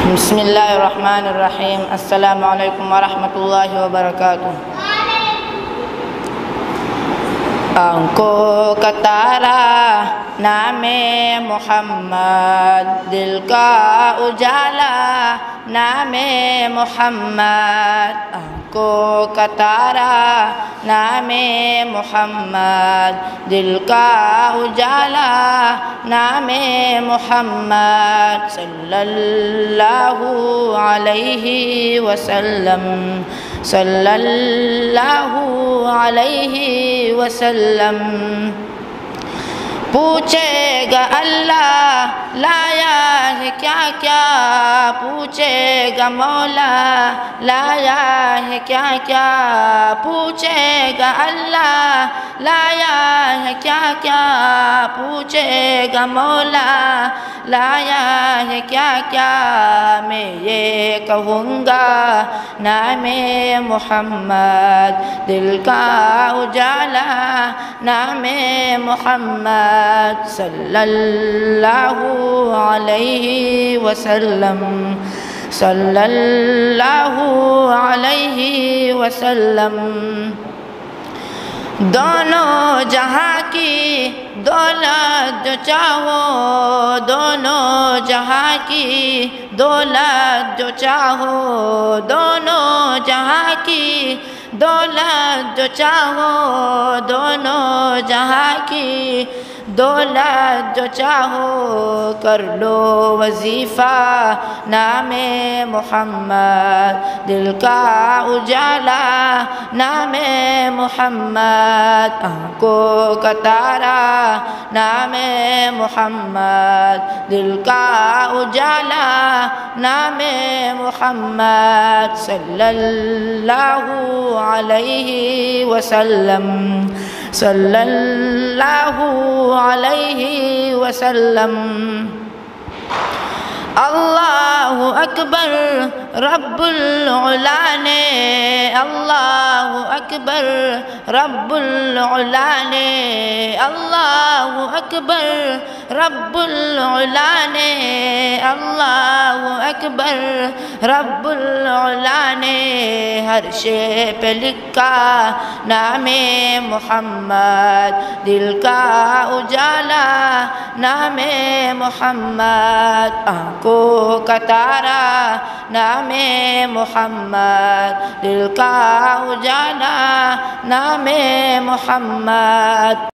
بسم اللہ الرحمن الرحیم۔ السلام علیکم ورحمۃ اللہ وبرکاتہ۔ آنکھوں کا تارا نام محمد، دل کا اجالا نام محمد۔ آنکھوں کا تارا نام محمد، دل کا اجالا نام محمد، صلی اللہ علیہ وسلم، صلی اللہ علیہ وسلم۔ پوچھے گا اللہ لایا ہے کیا کیا، پوچھے گا مولا لایا ہے کیا کیا، پوچھے گا اللہ لایا ہے کیا کیا، پوچھے گا مولا لایا ہے کیا کیا۔ میں یہ کہوں گا نام محمد، دل کا اجالا نام محمد، صلی اللہ علیہ وسلم، صلی اللہ علیہ وسلم۔ دونوں جہاں کی دولت جو چاہو، دونوں جہاں کی دولت جو چاہو، دونوں جہاں کی دولت جو چاہو، دونوں جہاں کی دولت جو چاہو، کر لو وظیفہ نام محمد، دل کا اجالا نام محمد۔ آنکھوں کا تارا نام محمد، دل کا اجالا نام محمد، صلی اللہ علیہ وسلم، صلی اللہ علیہ وسلم۔ اللہ اکبر رب العلا نے، اللہ اکبر رب العلا نے، اللہ اکبر رب العلا نے، اللہ اکبر رب العلا نے، ہر شے پہ لکھا نام محمد، دل کا اجالا نام محمد۔ آنکھوں کا تارا نام محمد، دل کا اجالا نام محمد۔